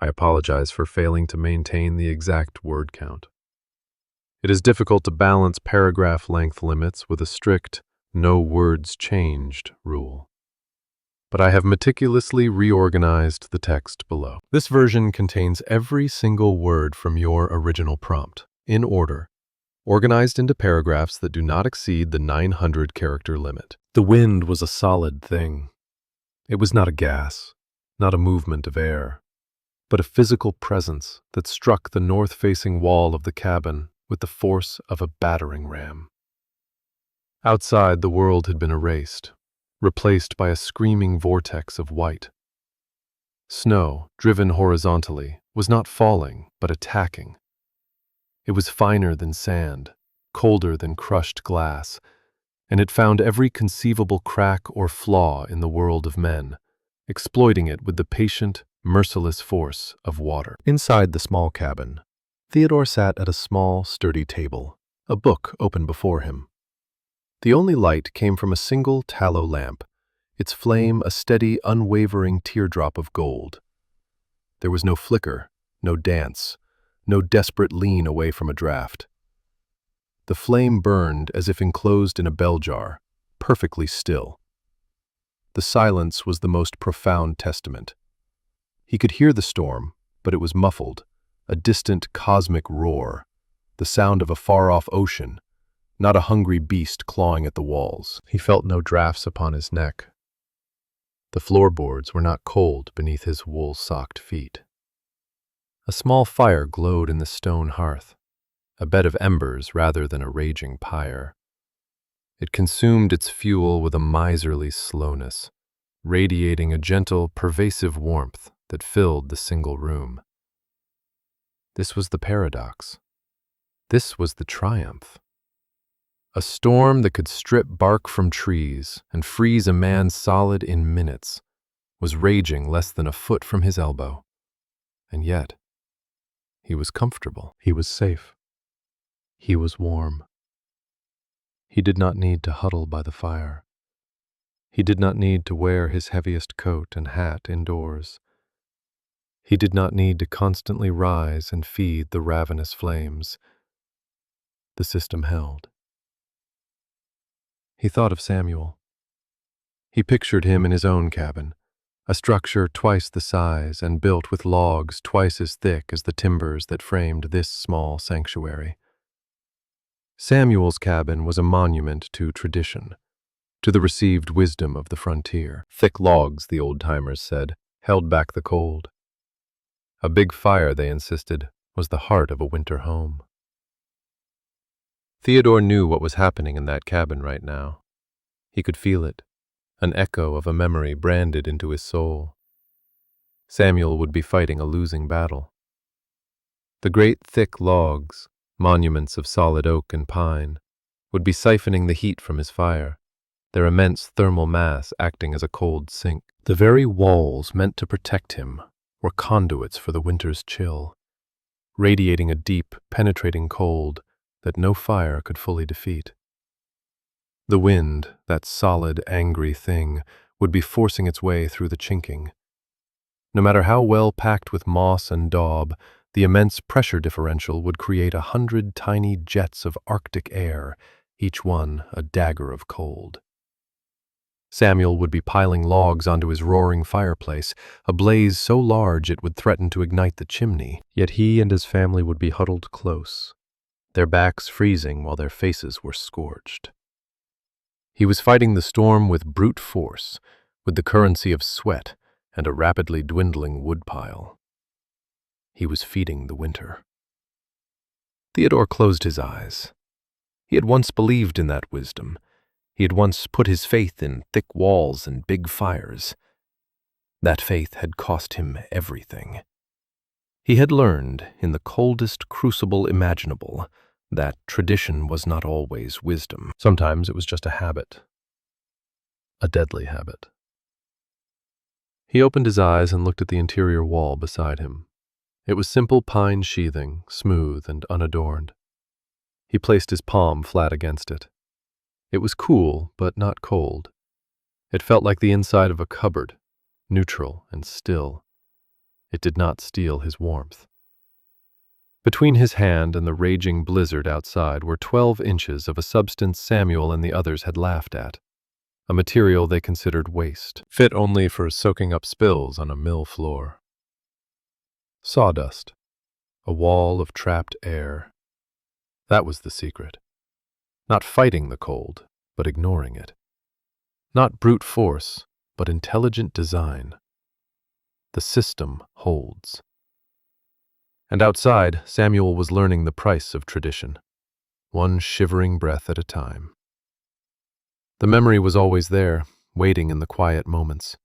I apologize for failing to maintain the exact word count. It is difficult to balance paragraph length limits with a strict no words changed rule. But I have meticulously reorganized the text below. This version contains every single word from your original prompt, in order, organized into paragraphs that do not exceed the 900-character limit. The wind was a solid thing. It was not a gas, not a movement of air, but a physical presence that struck the north-facing wall of the cabin with the force of a battering ram. Outside, the world had been erased, replaced by a screaming vortex of white. Snow, driven horizontally, was not falling, but attacking. It was finer than sand, colder than crushed glass, and it found every conceivable crack or flaw in the world of men, exploiting it with the patient, merciless force of water. Inside the small cabin, Theodore sat at a small, sturdy table, a book open before him. The only light came from a single tallow lamp, its flame a steady, unwavering teardrop of gold. There was no flicker, no dance, no desperate lean away from a draught. The flame burned as if enclosed in a bell jar, perfectly still. The silence was the most profound testament. He could hear the storm, but it was muffled, a distant cosmic roar, the sound of a far-off ocean, not a hungry beast clawing at the walls. He felt no drafts upon his neck. The floorboards were not cold beneath his wool-socked feet. A small fire glowed in the stone hearth, a bed of embers rather than a raging pyre. It consumed its fuel with a miserly slowness, radiating a gentle, pervasive warmth that filled the single room. This was the paradox. This was the triumph. A storm that could strip bark from trees and freeze a man solid in minutes was raging less than a foot from his elbow. And yet, he was comfortable. He was safe. He was warm. He did not need to huddle by the fire. He did not need to wear his heaviest coat and hat indoors. He did not need to constantly rise and feed the ravenous flames. The system held. He thought of Samuel. He pictured him in his own cabin, a structure twice the size and built with logs twice as thick as the timbers that framed this small sanctuary. Samuel's cabin was a monument to tradition, to the received wisdom of the frontier. Thick logs, the old-timers said, held back the cold. A big fire, they insisted, was the heart of a winter home. Theodore knew what was happening in that cabin right now. He could feel it, an echo of a memory branded into his soul. Samuel would be fighting a losing battle. The great thick logs, monuments of solid oak and pine, would be siphoning the heat from his fire, their immense thermal mass acting as a cold sink. The very walls meant to protect him were conduits for the winter's chill, radiating a deep, penetrating cold that no fire could fully defeat. The wind, that solid, angry thing, would be forcing its way through the chinking. No matter how well packed with moss and daub, the immense pressure differential would create 100 tiny jets of Arctic air, each one a dagger of cold. Samuel would be piling logs onto his roaring fireplace, a blaze so large it would threaten to ignite the chimney. Yet he and his family would be huddled close, their backs freezing while their faces were scorched. He was fighting the storm with brute force, with the currency of sweat and a rapidly dwindling woodpile. He was feeding the winter. Theodore closed his eyes. He had once believed in that wisdom. He had once put his faith in thick walls and big fires. That faith had cost him everything. He had learned, in the coldest crucible imaginable, that tradition was not always wisdom. Sometimes it was just a habit. A deadly habit. He opened his eyes and looked at the interior wall beside him. It was simple pine sheathing, smooth and unadorned. He placed his palm flat against it. It was cool, but not cold. It felt like the inside of a cupboard, neutral and still. It did not steal his warmth. Between his hand and the raging blizzard outside were 12 inches of a substance Samuel and the others had laughed at, a material they considered waste, fit only for soaking up spills on a mill floor. Sawdust, a wall of trapped air. That was the secret. Not fighting the cold, but ignoring it. Not brute force, but intelligent design. The system holds. And outside, Samuel was learning the price of tradition, one shivering breath at a time. The memory was always there, waiting in the quiet moments.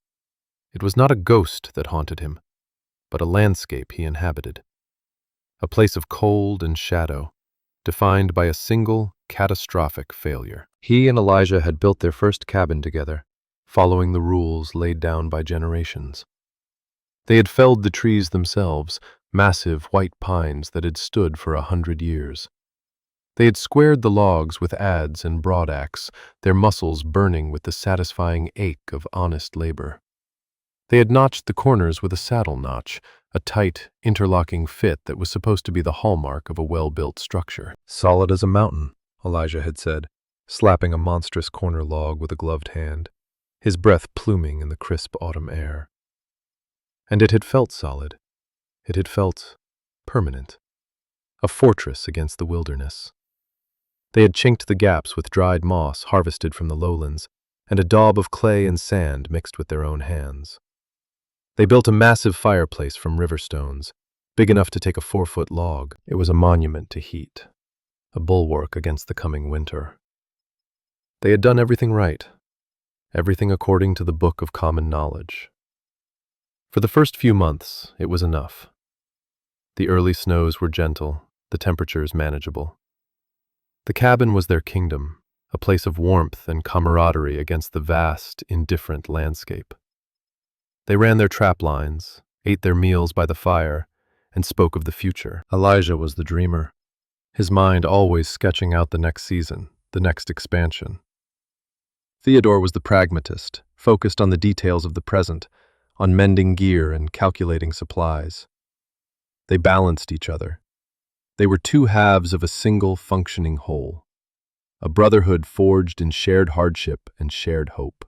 It was not a ghost that haunted him, but a landscape he inhabited. A place of cold and shadow, defined by a single, catastrophic failure. He and Elijah had built their first cabin together, following the rules laid down by generations. They had felled the trees themselves, massive white pines that had stood for 100 years. They had squared the logs with adze and broadaxe, their muscles burning with the satisfying ache of honest labor. They had notched the corners with a saddle notch, a tight, interlocking fit that was supposed to be the hallmark of a well-built structure. "Solid as a mountain," Elijah had said, slapping a monstrous corner log with a gloved hand, his breath pluming in the crisp autumn air. And it had felt solid. It had felt permanent, a fortress against the wilderness. They had chinked the gaps with dried moss harvested from the lowlands, and a daub of clay and sand mixed with their own hands. They built a massive fireplace from river stones, big enough to take a 4-foot log. It was a monument to heat, a bulwark against the coming winter. They had done everything right, everything according to the book of common knowledge. For the first few months, it was enough. The early snows were gentle, the temperatures manageable. The cabin was their kingdom, a place of warmth and camaraderie against the vast, indifferent landscape. They ran their trap lines, ate their meals by the fire, and spoke of the future. Elijah was the dreamer, his mind always sketching out the next season, the next expansion. Theodore was the pragmatist, focused on the details of the present, on mending gear and calculating supplies. They balanced each other. They were two halves of a single functioning whole, a brotherhood forged in shared hardship and shared hope.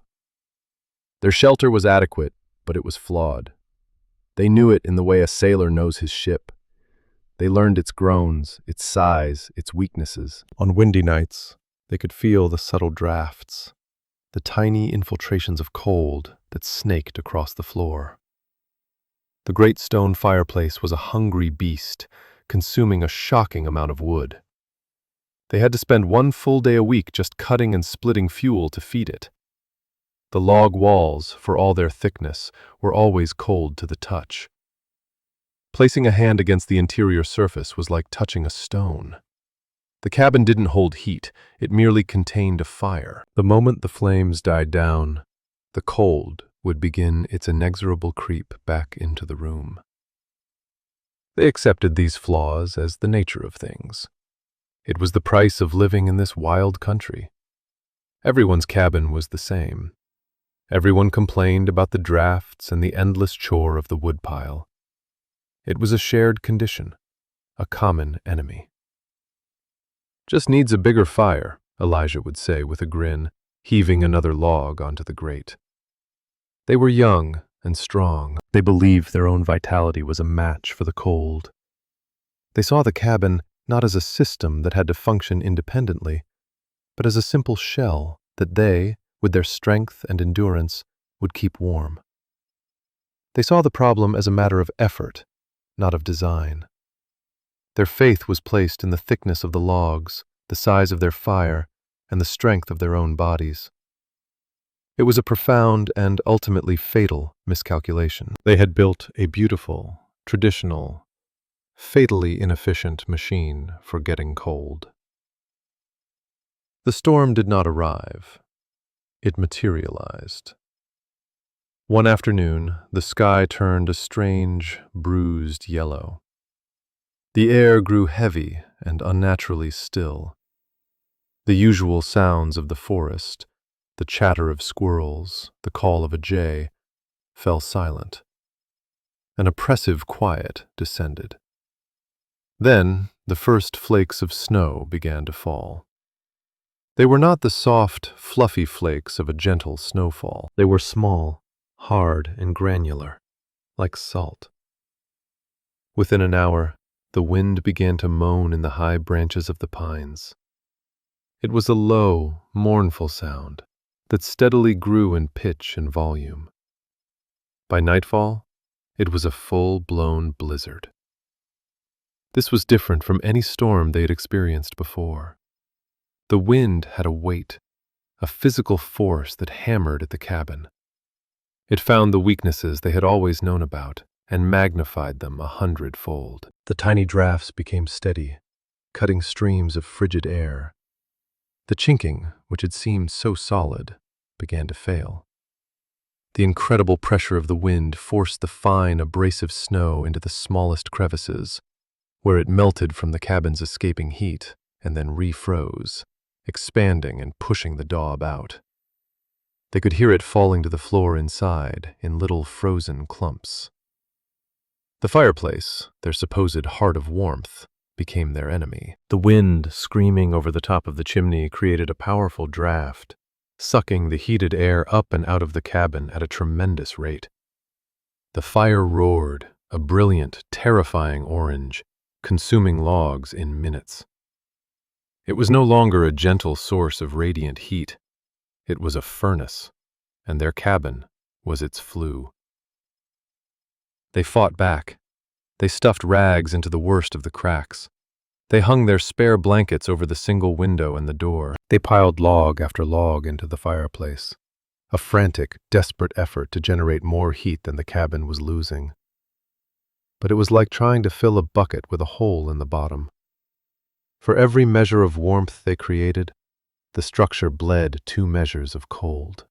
Their shelter was adequate, but it was flawed. They knew it in the way a sailor knows his ship. They learned its groans, its size, its weaknesses. On windy nights, they could feel the subtle drafts, the tiny infiltrations of cold that snaked across the floor. The great stone fireplace was a hungry beast, consuming a shocking amount of wood. They had to spend 1 full day a week just cutting and splitting fuel to feed it. The log walls, for all their thickness, were always cold to the touch. Placing a hand against the interior surface was like touching a stone. The cabin didn't hold heat, it merely contained a fire. The moment the flames died down, the cold would begin its inexorable creep back into the room. They accepted these flaws as the nature of things. It was the price of living in this wild country. Everyone's cabin was the same. Everyone complained about the drafts and the endless chore of the woodpile. It was a shared condition, a common enemy. "Just needs a bigger fire," Elijah would say with a grin, heaving another log onto the grate. They were young and strong. They believed their own vitality was a match for the cold. They saw the cabin not as a system that had to function independently, but as a simple shell that they, with their strength and endurance, would keep warm. They saw the problem as a matter of effort, not of design. Their faith was placed in the thickness of the logs, the size of their fire, and the strength of their own bodies. It was a profound and ultimately fatal miscalculation. They had built a beautiful, traditional, fatally inefficient machine for getting cold. The storm did not arrive. It materialized. One afternoon, the sky turned a strange, bruised yellow. The air grew heavy and unnaturally still. The usual sounds of the forest, the chatter of squirrels, the call of a jay, fell silent. An oppressive quiet descended. Then the first flakes of snow began to fall. They were not the soft, fluffy flakes of a gentle snowfall. They were small, hard, and granular, like salt. Within an hour, the wind began to moan in the high branches of the pines. It was a low, mournful sound that steadily grew in pitch and volume. By nightfall, it was a full-blown blizzard. This was different from any storm they had experienced before. The wind had a weight, a physical force that hammered at the cabin. It found the weaknesses they had always known about and magnified them 100-fold. The tiny drafts became steady, cutting streams of frigid air. The chinking, which had seemed so solid, began to fail. The incredible pressure of the wind forced the fine, abrasive snow into the smallest crevices, where it melted from the cabin's escaping heat and then refroze, expanding and pushing the daub out. They could hear it falling to the floor inside in little frozen clumps. The fireplace, their supposed heart of warmth, became their enemy. The wind screaming over the top of the chimney created a powerful draft, sucking the heated air up and out of the cabin at a tremendous rate. The fire roared, a brilliant, terrifying orange, consuming logs in minutes. It was no longer a gentle source of radiant heat. It was a furnace, and their cabin was its flue. They fought back. They stuffed rags into the worst of the cracks. They hung their spare blankets over the single window and the door. They piled log after log into the fireplace, a frantic, desperate effort to generate more heat than the cabin was losing. But it was like trying to fill a bucket with a hole in the bottom. For every measure of warmth they created, the structure bled 2 measures of cold.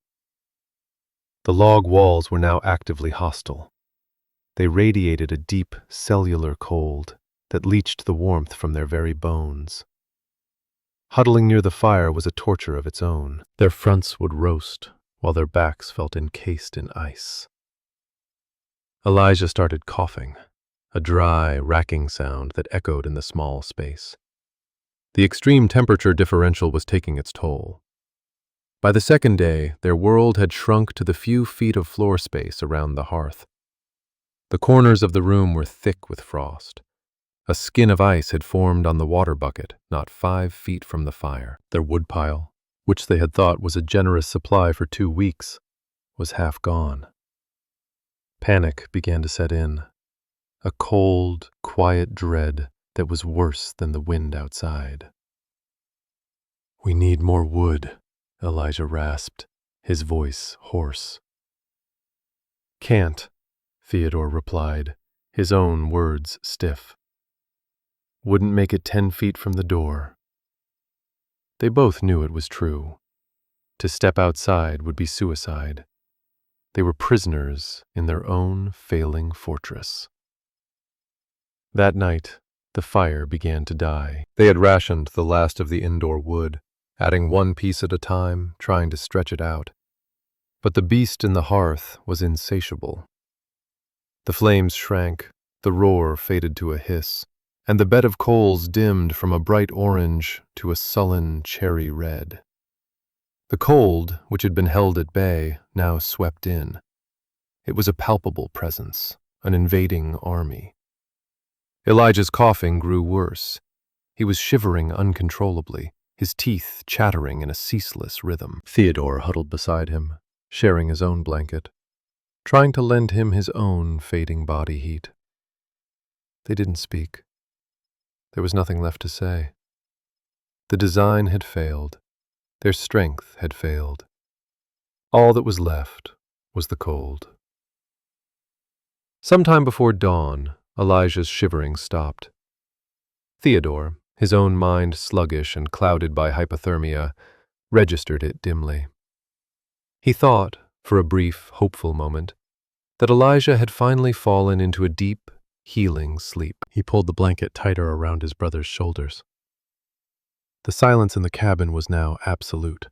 The log walls were now actively hostile. They radiated a deep, cellular cold that leached the warmth from their very bones. Huddling near the fire was a torture of its own. Their fronts would roast, while their backs felt encased in ice. Elijah started coughing, a dry, racking sound that echoed in the small space. The extreme temperature differential was taking its toll. By the second day, their world had shrunk to the few feet of floor space around the hearth. The corners of the room were thick with frost. A skin of ice had formed on the water bucket not 5 feet from the fire. Their woodpile, which they had thought was a generous supply for 2 weeks, was half gone. Panic began to set in, a cold, quiet dread that was worse than the wind outside. "We need more wood," Elijah rasped, his voice hoarse. "Can't," Theodore replied, his own words stiff. "Wouldn't make it 10 feet from the door." They both knew it was true. To step outside would be suicide. They were prisoners in their own failing fortress. That night, the fire began to die. They had rationed the last of the indoor wood, adding 1 piece at a time, trying to stretch it out. But the beast in the hearth was insatiable. The flames shrank, the roar faded to a hiss, and the bed of coals dimmed from a bright orange to a sullen cherry red. The cold, which had been held at bay, now swept in. It was a palpable presence, an invading army. Elijah's coughing grew worse. He was shivering uncontrollably, his teeth chattering in a ceaseless rhythm. Theodore huddled beside him, sharing his own blanket, trying to lend him his own fading body heat. They didn't speak. There was nothing left to say. The design had failed. Their strength had failed. All that was left was the cold. Sometime before dawn, Elijah's shivering stopped. Theodore, his own mind sluggish and clouded by hypothermia, registered it dimly. He thought, for a brief, hopeful moment, that Elijah had finally fallen into a deep, healing sleep. He pulled the blanket tighter around his brother's shoulders. The silence in the cabin was now absolute,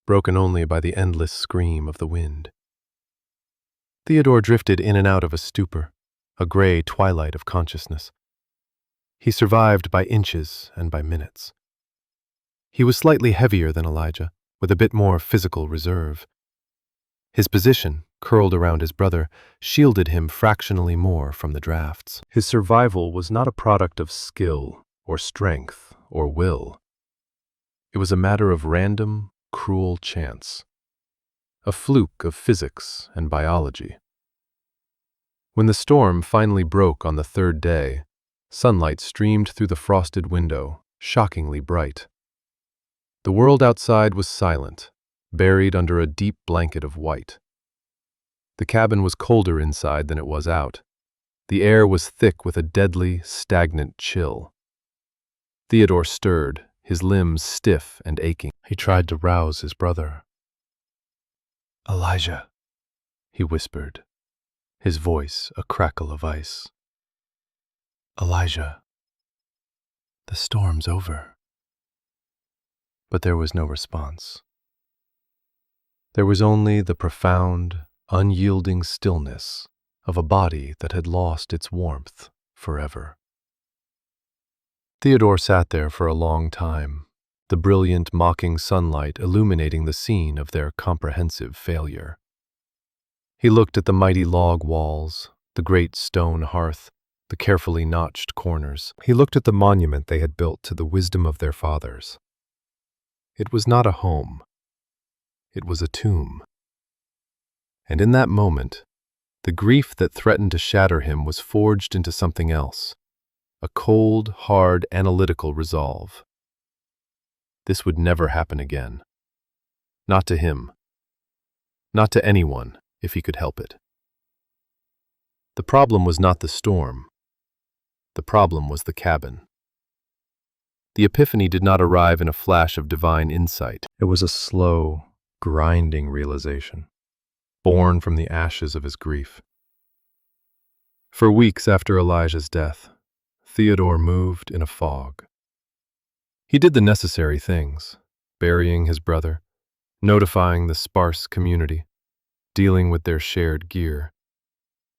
broken only by the endless scream of the wind. Theodore drifted in and out of a stupor, a gray twilight of consciousness. He survived by inches and by minutes. He was slightly heavier than Elijah, with a bit more physical reserve. His position, curled around his brother, shielded him fractionally more from the drafts. His survival was not a product of skill or strength or will. It was a matter of random, cruel chance, a fluke of physics and biology. When the storm finally broke on the third day, sunlight streamed through the frosted window, shockingly bright. The world outside was silent, buried under a deep blanket of white. The cabin was colder inside than it was out. The air was thick with a deadly, stagnant chill. Theodore stirred, his limbs stiff and aching. He tried to rouse his brother. "Elijah," he whispered, his voice a crackle of ice. "Elijah, the storm's over." But there was no response. There was only the profound, unyielding stillness of a body that had lost its warmth forever. Theodore sat there for a long time, the brilliant, mocking sunlight illuminating the scene of their comprehensive failure. He looked at the mighty log walls, the great stone hearth, the carefully notched corners. He looked at the monument they had built to the wisdom of their fathers. It was not a home. It was a tomb. And in that moment, the grief that threatened to shatter him was forged into something else, a cold, hard, analytical resolve. This would never happen again. Not to him. Not to anyone, if he could help it. The problem was not the storm. The problem was the cabin. The epiphany did not arrive in a flash of divine insight. It was a slow, grinding realization, born from the ashes of his grief. For weeks after Elijah's death, Theodore moved in a fog. He did the necessary things, burying his brother, notifying the sparse community, dealing with their shared gear.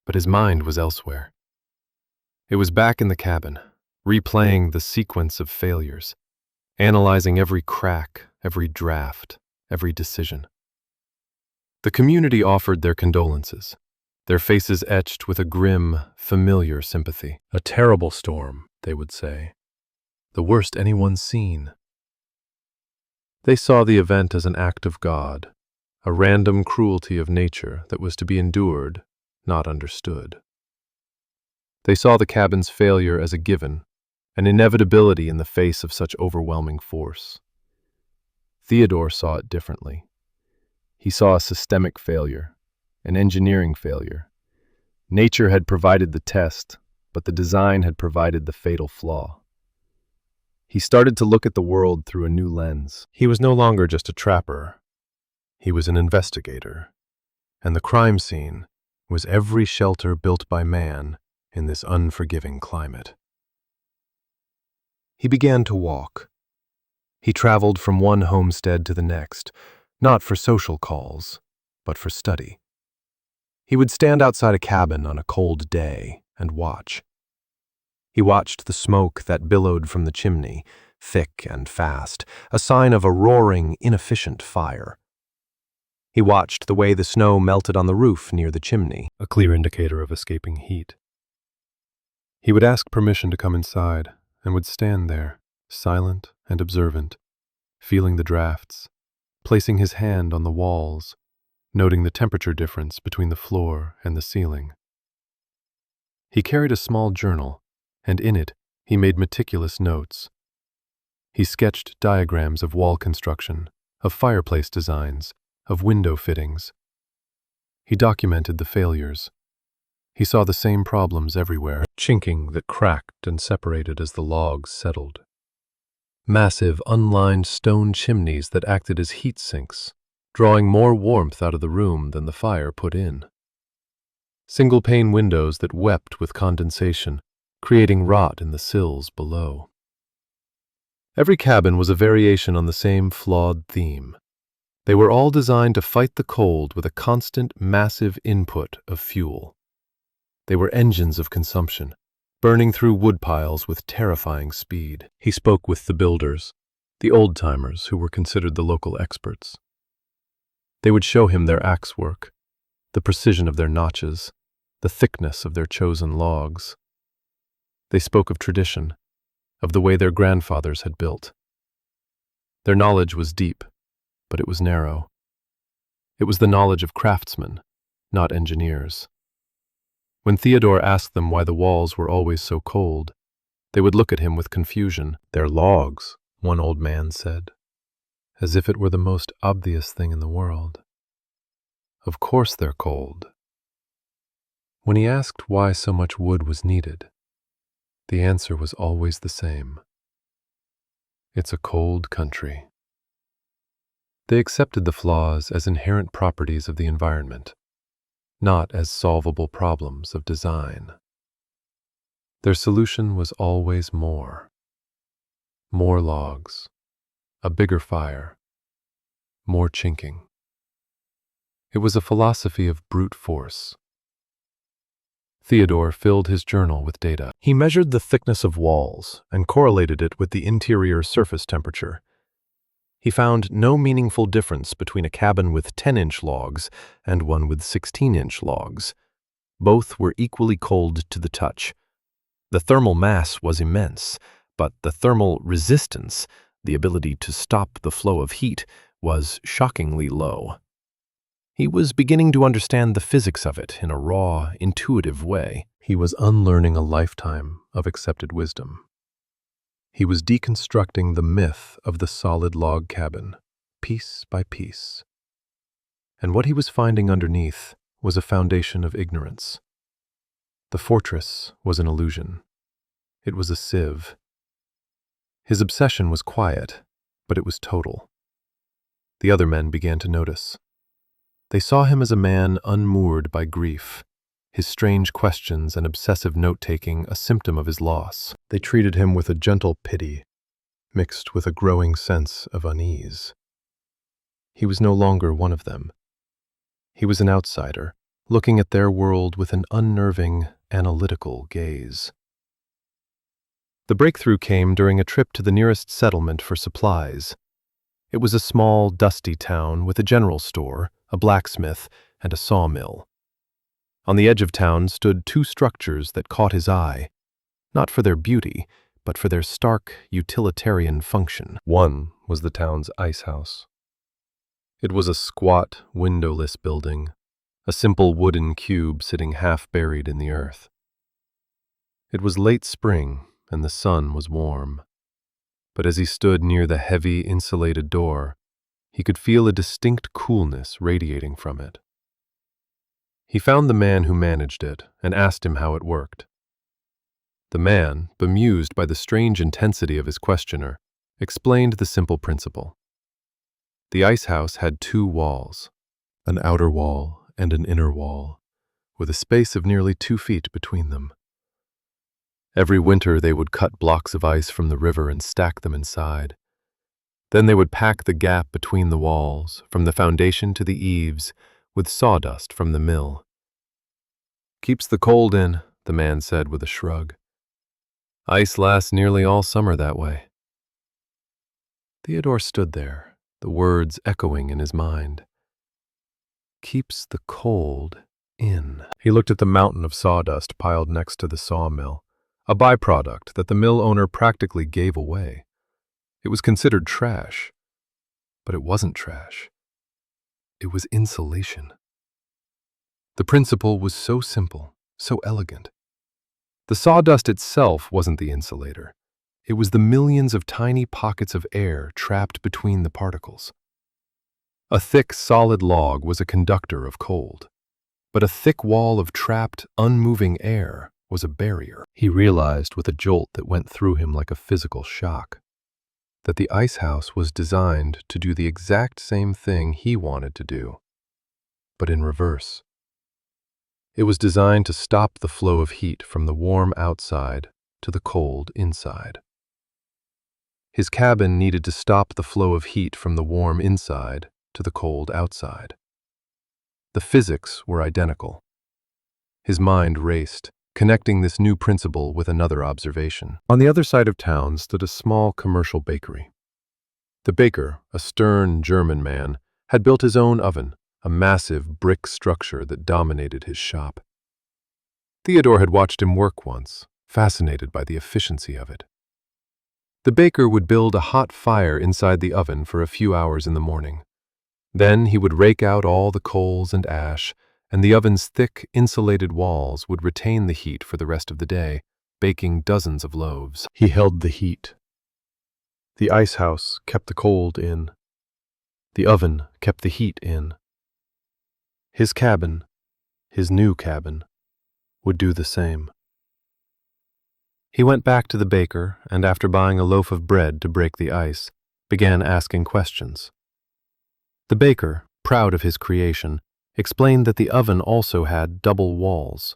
But his mind was elsewhere. It was back in the cabin, replaying the sequence of failures, analyzing every crack, every draft, every decision. The community offered their condolences, their faces etched with a grim, familiar sympathy. "A terrible storm," they would say. "The worst anyone's seen." They saw the event as an act of God, a random cruelty of nature that was to be endured, not understood. They saw the cabin's failure as a given, an inevitability in the face of such overwhelming force. Theodore saw it differently. He saw a systemic failure, an engineering failure. Nature had provided the test, but the design had provided the fatal flaw. He started to look at the world through a new lens. He was no longer just a trapper. He was an investigator. And the crime scene was every shelter built by man in this unforgiving climate. He began to walk. He traveled from one homestead to the next, not for social calls, but for study. He would stand outside a cabin on a cold day and watch. He watched the smoke that billowed from the chimney, thick and fast, a sign of a roaring, inefficient fire. He watched the way the snow melted on the roof near the chimney, a clear indicator of escaping heat. He would ask permission to come inside and would stand there, silent and observant, feeling the drafts, placing his hand on the walls, noting the temperature difference between the floor and the ceiling. He carried a small journal, and in it he made meticulous notes. He sketched diagrams of wall construction, of fireplace designs, of window fittings. He documented the failures. He saw the same problems everywhere, chinking that cracked and separated as the logs settled. Massive, unlined stone chimneys that acted as heat sinks, drawing more warmth out of the room than the fire put in. Single-pane windows that wept with condensation, creating rot in the sills below. Every cabin was a variation on the same flawed theme. They were all designed to fight the cold with a constant, massive input of fuel. They were engines of consumption, burning through wood piles with terrifying speed. He spoke with the builders, the old-timers who were considered the local experts. They would show him their axe work, the precision of their notches, the thickness of their chosen logs. They spoke of tradition, of the way their grandfathers had built. Their knowledge was deep, but it was narrow. It was the knowledge of craftsmen, not engineers. When Theodore asked them why the walls were always so cold, they would look at him with confusion. "They're logs," one old man said, as if it were the most obvious thing in the world. "Of course they're cold." When he asked why so much wood was needed, the answer was always the same. It's a cold country. They accepted the flaws as inherent properties of the environment, not as solvable problems of design. Their solution was always more. More logs, a bigger fire, more chinking. It was a philosophy of brute force. Theodore filled his journal with data. He measured the thickness of walls and correlated it with the interior surface temperature. He found no meaningful difference between a cabin with 10-inch logs and one with 16-inch logs. Both were equally cold to the touch. The thermal mass was immense, but the thermal resistance, the ability to stop the flow of heat, was shockingly low. He was beginning to understand the physics of it in a raw, intuitive way. He was unlearning a lifetime of accepted wisdom. He was deconstructing the myth of the solid log cabin, piece by piece. And what he was finding underneath was a foundation of ignorance. The fortress was an illusion. It was a sieve. His obsession was quiet, but it was total. The other men began to notice. They saw him as a man unmoored by grief, his strange questions and obsessive note-taking a symptom of his loss. They treated him with a gentle pity, mixed with a growing sense of unease. He was no longer one of them. He was an outsider, looking at their world with an unnerving, analytical gaze. The breakthrough came during a trip to the nearest settlement for supplies. It was a small, dusty town with a general store, a blacksmith, and a sawmill. On the edge of town stood two structures that caught his eye, not for their beauty, but for their stark, utilitarian function. One was the town's ice house. It was a squat, windowless building, a simple wooden cube sitting half-buried in the earth. It was late spring, and the sun was warm. But as he stood near the heavy, insulated door, he could feel a distinct coolness radiating from it. He found the man who managed it and asked him how it worked. The man, bemused by the strange intensity of his questioner, explained the simple principle. The ice house had two walls, an outer wall and an inner wall, with a space of nearly 2 feet between them. Every winter they would cut blocks of ice from the river and stack them inside. Then they would pack the gap between the walls, from the foundation to the eaves, with sawdust from the mill. "Keeps the cold in," the man said with a shrug. "Ice lasts nearly all summer that way." Theodore stood there, the words echoing in his mind. "Keeps the cold in." He looked at the mountain of sawdust piled next to the sawmill, a byproduct that the mill owner practically gave away. It was considered trash, but it wasn't trash. It was insulation. The principle was so simple, so elegant. The sawdust itself wasn't the insulator. It was the millions of tiny pockets of air trapped between the particles. A thick, solid log was a conductor of cold, but a thick wall of trapped, unmoving air was a barrier. He realized with a jolt that went through him like a physical shock that the ice house was designed to do the exact same thing he wanted to do, but in reverse. It was designed to stop the flow of heat from the warm outside to the cold inside. His cabin needed to stop the flow of heat from the warm inside to the cold outside. The physics were identical. His mind raced, connecting this new principle with another observation. On the other side of town stood a small commercial bakery. The baker, a stern German man, had built his own oven, a massive brick structure that dominated his shop. Theodore had watched him work once, fascinated by the efficiency of it. The baker would build a hot fire inside the oven for a few hours in the morning. Then he would rake out all the coals and ash, and the oven's thick, insulated walls would retain the heat for the rest of the day, baking dozens of loaves. He held the heat. The ice house kept the cold in. The oven kept the heat in. His cabin, his new cabin, would do the same. He went back to the baker and, after buying a loaf of bread to break the ice, began asking questions. The baker, proud of his creation, explained that the oven also had double walls,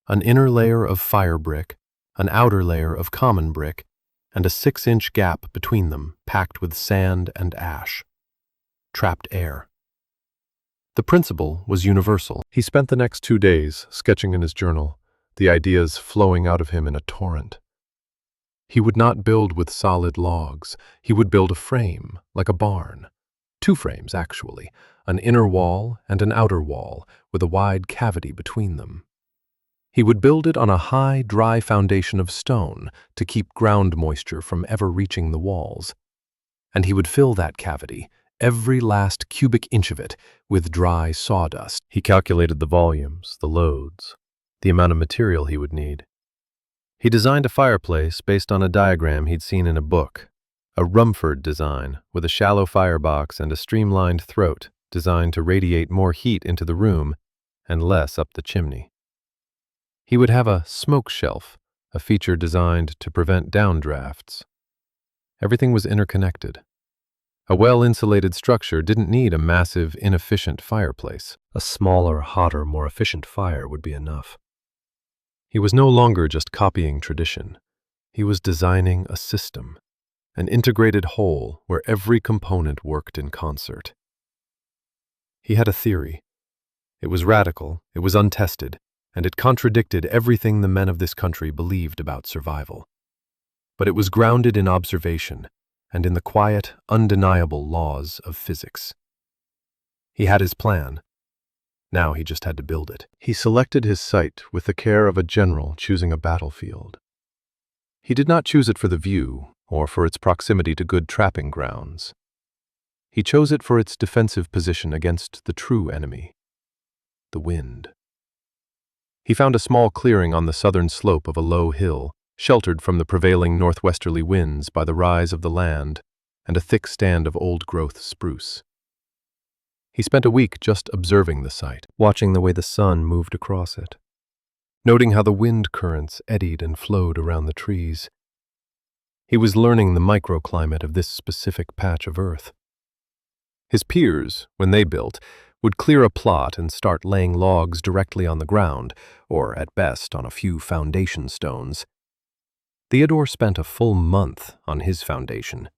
an inner layer of fire brick, an outer layer of common brick, and a 6-inch gap between them packed with sand and ash. Trapped air. The principle was universal. He spent the next 2 days sketching in his journal, the ideas flowing out of him in a torrent. He would not build with solid logs. He would build a frame, like a barn. 2 frames, actually, an inner wall and an outer wall, with a wide cavity between them. He would build it on a high, dry foundation of stone to keep ground moisture from ever reaching the walls. And he would fill that cavity, every last cubic inch of it, with dry sawdust. He calculated the volumes, the loads, the amount of material he would need. He designed a fireplace based on a diagram he'd seen in a book, a Rumford design with a shallow firebox and a streamlined throat designed to radiate more heat into the room and less up the chimney. He would have a smoke shelf, a feature designed to prevent downdrafts. Everything was interconnected. A well-insulated structure didn't need a massive, inefficient fireplace. A smaller, hotter, more efficient fire would be enough. He was no longer just copying tradition. He was designing a system, an integrated whole where every component worked in concert. He had a theory. It was radical, it was untested, and it contradicted everything the men of this country believed about survival. But it was grounded in observation and in the quiet, undeniable laws of physics. He had his plan. Now he just had to build it. He selected his site with the care of a general choosing a battlefield. He did not choose it for the view or for its proximity to good trapping grounds. He chose it for its defensive position against the true enemy, the wind. He found a small clearing on the southern slope of a low hill, sheltered from the prevailing northwesterly winds by the rise of the land and a thick stand of old-growth spruce. He spent a week just observing the site, watching the way the sun moved across it, noting how the wind currents eddied and flowed around the trees. He was learning the microclimate of this specific patch of earth. His peers, when they built, would clear a plot and start laying logs directly on the ground, or at best on a few foundation stones. Theodore spent a full month on his foundation.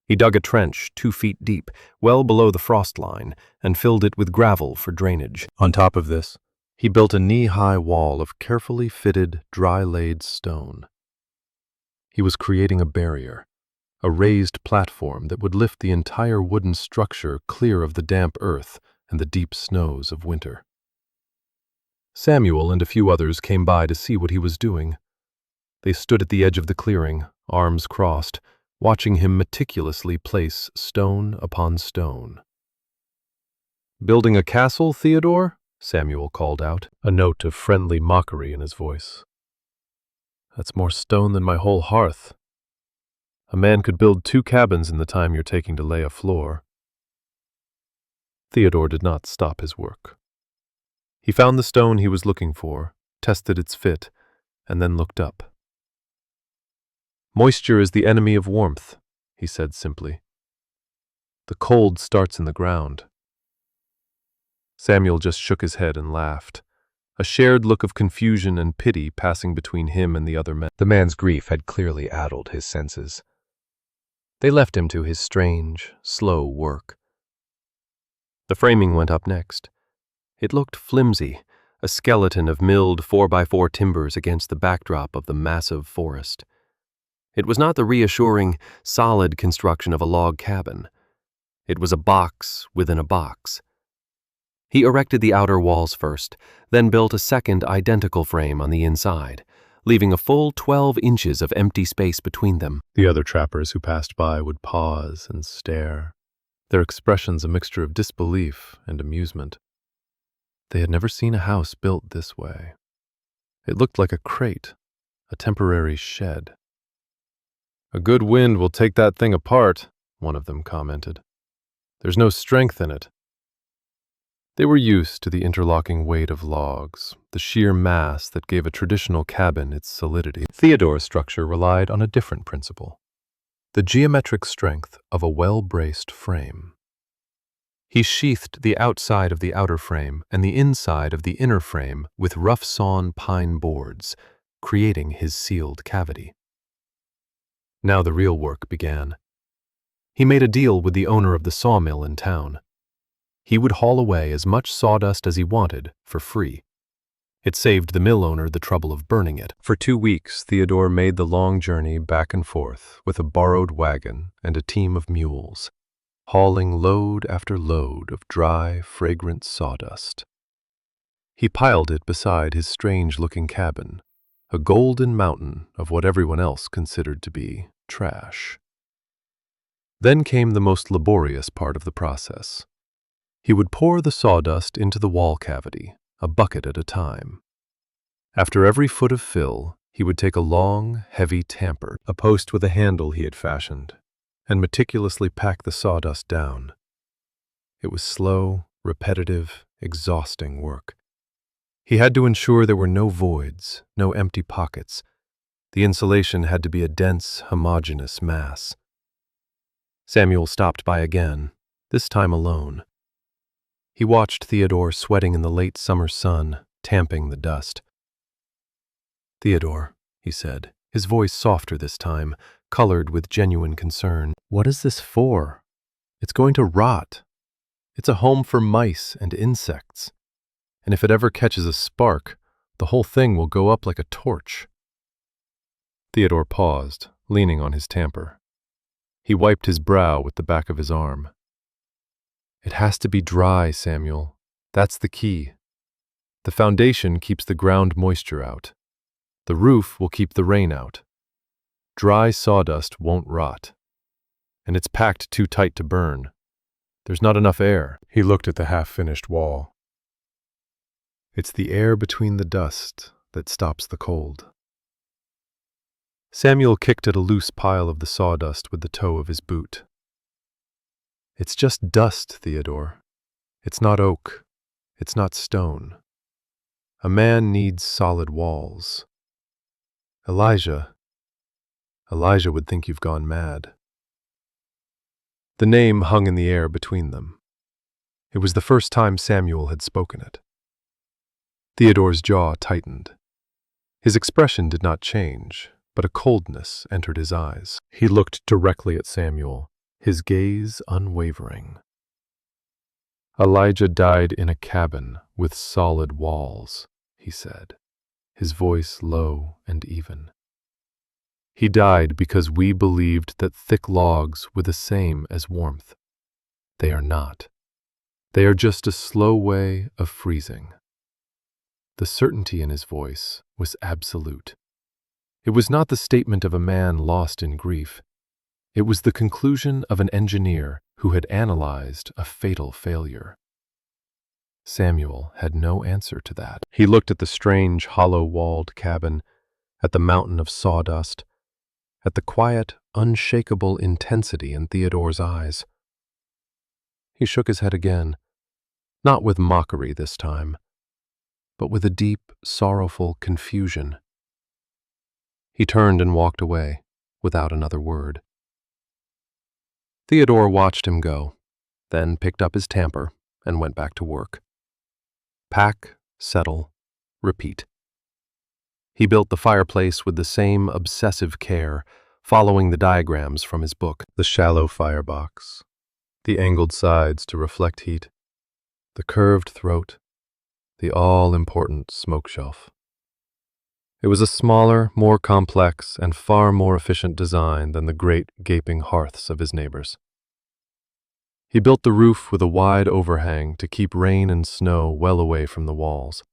He dug a trench 2 feet deep, well below the frost line, and filled it with gravel for drainage. On top of this, he built a knee-high wall of carefully fitted, dry-laid stone. He was creating a barrier, a raised platform that would lift the entire wooden structure clear of the damp earth and the deep snows of winter. Samuel and a few others came by to see what he was doing. They stood at the edge of the clearing, arms crossed, watching him meticulously place stone upon stone. "Building a castle, Theodore?" Samuel called out, a note of friendly mockery in his voice. "That's more stone than my whole hearth. A man could build 2 cabins in the time you're taking to lay a floor." Theodore did not stop his work. He found the stone he was looking for, tested its fit, and then looked up. "Moisture is the enemy of warmth," he said simply. "The cold starts in the ground." Samuel just shook his head and laughed, a shared look of confusion and pity passing between him and the other men. The man's grief had clearly addled his senses. They left him to his strange, slow work. The framing went up next. It looked flimsy, a skeleton of milled 4x4 timbers against the backdrop of the massive forest. It was not the reassuring, solid construction of a log cabin. It was a box within a box. He erected the outer walls first, then built a second identical frame on the inside, leaving a full 12 inches of empty space between them. The other trappers who passed by would pause and stare, their expressions a mixture of disbelief and amusement. They had never seen a house built this way. It looked like a crate, a temporary shed. "A good wind will take that thing apart," one of them commented. "There's no strength in it." They were used to the interlocking weight of logs, the sheer mass that gave a traditional cabin its solidity. Theodore's structure relied on a different principle, the geometric strength of a well-braced frame. He sheathed the outside of the outer frame and the inside of the inner frame with rough-sawn pine boards, creating his sealed cavity. Now the real work began. He made a deal with the owner of the sawmill in town. He would haul away as much sawdust as he wanted for free. It saved the mill owner the trouble of burning it. For 2 weeks, Theodore made the long journey back and forth with a borrowed wagon and a team of mules, hauling load after load of dry, fragrant sawdust. He piled it beside his strange-looking cabin, a golden mountain of what everyone else considered to be trash. Then came the most laborious part of the process. He would pour the sawdust into the wall cavity, a bucket at a time. After every foot of fill, he would take a long, heavy tamper, a post with a handle he had fashioned, and meticulously pack the sawdust down. It was slow, repetitive, exhausting work. He had to ensure there were no voids, no empty pockets. The insulation had to be a dense, homogeneous mass. Samuel stopped by again, this time alone. He watched Theodore sweating in the late summer sun, tamping the dust. "Theodore," he said, his voice softer this time, colored with genuine concern, "what is this for? It's going to rot. It's a home for mice and insects. And if it ever catches a spark, the whole thing will go up like a torch." Theodore paused, leaning on his tamper. He wiped his brow with the back of his arm. "It has to be dry, Samuel. That's the key. The foundation keeps the ground moisture out. The roof will keep the rain out. Dry sawdust won't rot. And it's packed too tight to burn. There's not enough air." He looked at the half-finished wall. "It's the air between the dust that stops the cold." Samuel kicked at a loose pile of the sawdust with the toe of his boot. "It's just dust, Theodore. It's not oak. It's not stone. A man needs solid walls. Elijah would think you've gone mad." The name hung in the air between them. It was the first time Samuel had spoken it. Theodore's jaw tightened. His expression did not change, but a coldness entered his eyes. He looked directly at Samuel, his gaze unwavering. "Elijah died in a cabin with solid walls," he said, his voice low and even. "He died because we believed that thick logs were the same as warmth. They are not. They are just a slow way of freezing." The certainty in his voice was absolute. It was not the statement of a man lost in grief. It was the conclusion of an engineer who had analyzed a fatal failure. Samuel had no answer to that. He looked at the strange, hollow-walled cabin, at the mountain of sawdust, at the quiet, unshakable intensity in Theodore's eyes. He shook his head again, not with mockery this time, but with a deep, sorrowful confusion. He turned and walked away, without another word. Theodore watched him go, then picked up his tamper and went back to work. Pack, settle, repeat. He built the fireplace with the same obsessive care, following the diagrams from his book. The shallow firebox, the angled sides to reflect heat, the curved throat, the all-important smoke shelf. It was a smaller, more complex, and far more efficient design than the great gaping hearths of his neighbors. He built the roof with a wide overhang to keep rain and snow well away from the walls,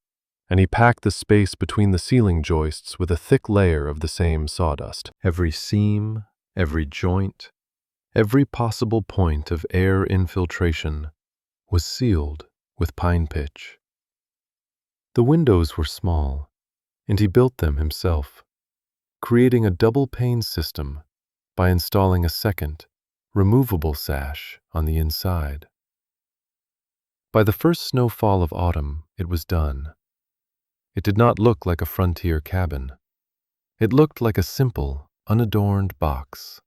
and he packed the space between the ceiling joists with a thick layer of the same sawdust. Every seam, every joint, every possible point of air infiltration was sealed with pine pitch. The windows were small, and he built them himself, creating a double-pane system by installing a second, removable sash on the inside. By the first snowfall of autumn, it was done. It did not look like a frontier cabin. It looked like a simple, unadorned box.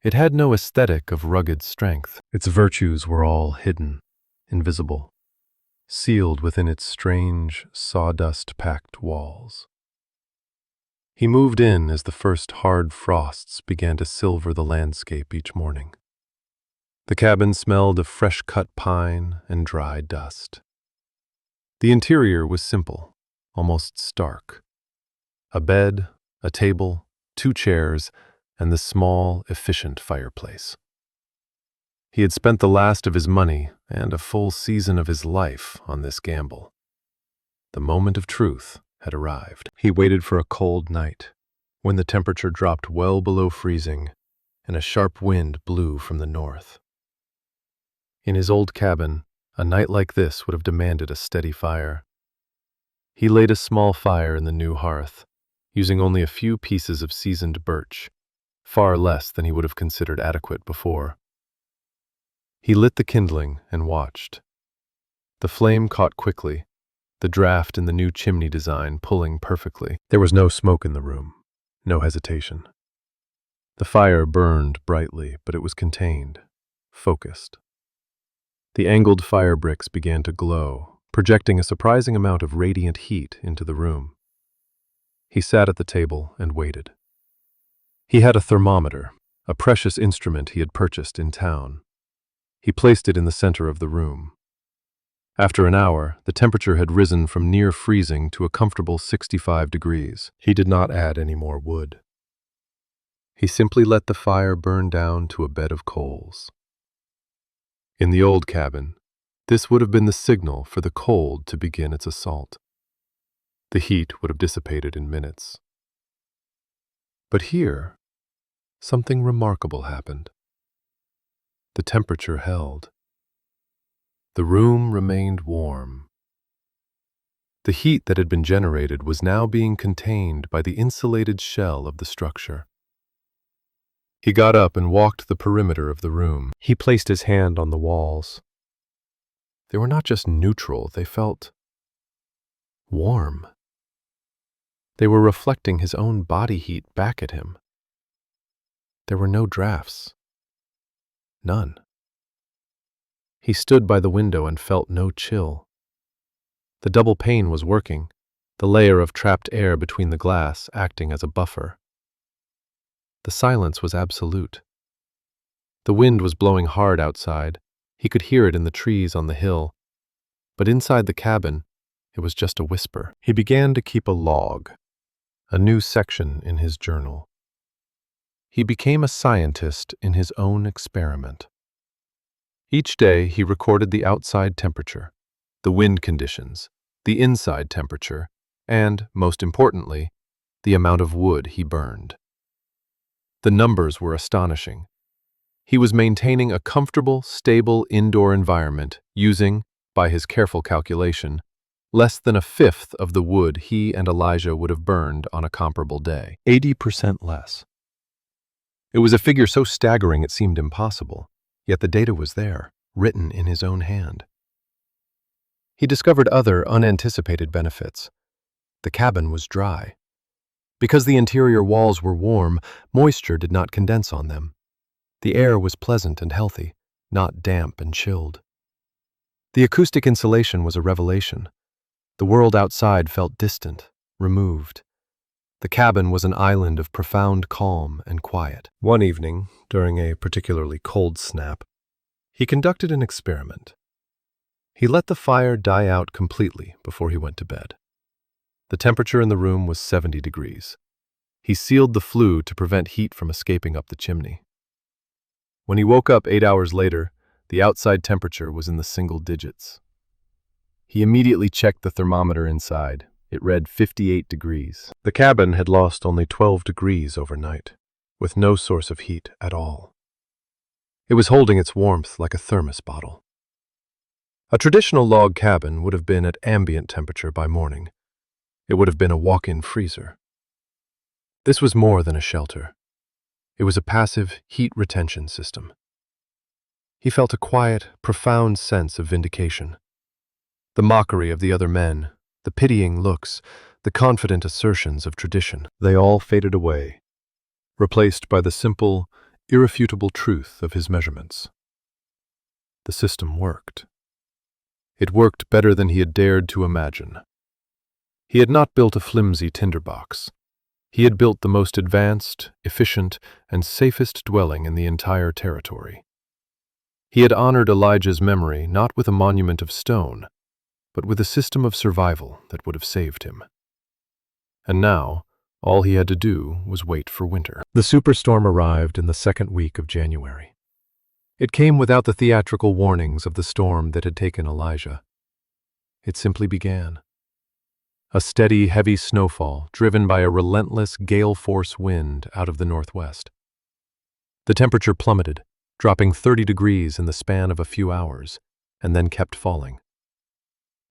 It had no aesthetic of rugged strength. Its virtues were all hidden, invisible, sealed within its strange, sawdust-packed walls. He moved in as the first hard frosts began to silver the landscape each morning. The cabin smelled of fresh-cut pine and dry dust. The interior was simple, almost stark. A bed, a table, 2 chairs, and the small, efficient fireplace. He had spent the last of his money and a full season of his life on this gamble. The moment of truth had arrived. He waited for a cold night, when the temperature dropped well below freezing and a sharp wind blew from the north. In his old cabin, a night like this would have demanded a steady fire. He laid a small fire in the new hearth, using only a few pieces of seasoned birch, far less than he would have considered adequate before. He lit the kindling and watched. The flame caught quickly, the draft in the new chimney design pulling perfectly. There was no smoke in the room, no hesitation. The fire burned brightly, but it was contained, focused. The angled fire bricks began to glow, projecting a surprising amount of radiant heat into the room. He sat at the table and waited. He had a thermometer, a precious instrument he had purchased in town. He placed it in the center of the room. After an hour, the temperature had risen from near freezing to a comfortable 65 degrees. He did not add any more wood. He simply let the fire burn down to a bed of coals. In the old cabin, this would have been the signal for the cold to begin its assault. The heat would have dissipated in minutes. But here, something remarkable happened. The temperature held. The room remained warm. The heat that had been generated was now being contained by the insulated shell of the structure. He got up and walked the perimeter of the room. He placed his hand on the walls. They were not just neutral, they felt warm. They were reflecting his own body heat back at him. There were no drafts. None. He stood by the window and felt no chill. The double pane was working, the layer of trapped air between the glass acting as a buffer. The silence was absolute. The wind was blowing hard outside. He could hear it in the trees on the hill. But inside the cabin, it was just a whisper. He began to keep a log, a new section in his journal. He became a scientist in his own experiment. Each day he recorded the outside temperature, the wind conditions, the inside temperature, and, most importantly, the amount of wood he burned. The numbers were astonishing. He was maintaining a comfortable, stable indoor environment using, by his careful calculation, less than a fifth of the wood he and Elijah would have burned on a comparable day. 80% less. It was a figure so staggering it seemed impossible, yet the data was there, written in his own hand. He discovered other unanticipated benefits. The cabin was dry. Because the interior walls were warm, moisture did not condense on them. The air was pleasant and healthy, not damp and chilled. The acoustic insulation was a revelation. The world outside felt distant, removed. The cabin was an island of profound calm and quiet. One evening, during a particularly cold snap, he conducted an experiment. He let the fire die out completely before he went to bed. The temperature in the room was 70 degrees. He sealed the flue to prevent heat from escaping up the chimney. When he woke up 8 hours later, the outside temperature was in the single digits. He immediately checked the thermometer inside. It read 58 degrees. The cabin had lost only 12 degrees overnight, with no source of heat at all. It was holding its warmth like a thermos bottle. A traditional log cabin would have been at ambient temperature by morning. It would have been a walk-in freezer. This was more than a shelter. It was a passive heat retention system. He felt a quiet, profound sense of vindication. The mockery of the other men, the pitying looks, the confident assertions of tradition, they all faded away, replaced by the simple, irrefutable truth of his measurements. The system worked. It worked better than he had dared to imagine. He had not built a flimsy tinderbox. He had built the most advanced, efficient, and safest dwelling in the entire territory. He had honored Elijah's memory not with a monument of stone, but with a system of survival that would have saved him. And now, all he had to do was wait for winter. The superstorm arrived in the second week of January. It came without the theatrical warnings of the storm that had taken Elijah. It simply began. A steady, heavy snowfall driven by a relentless gale-force wind out of the northwest. The temperature plummeted, dropping 30 degrees in the span of a few hours, and then kept falling.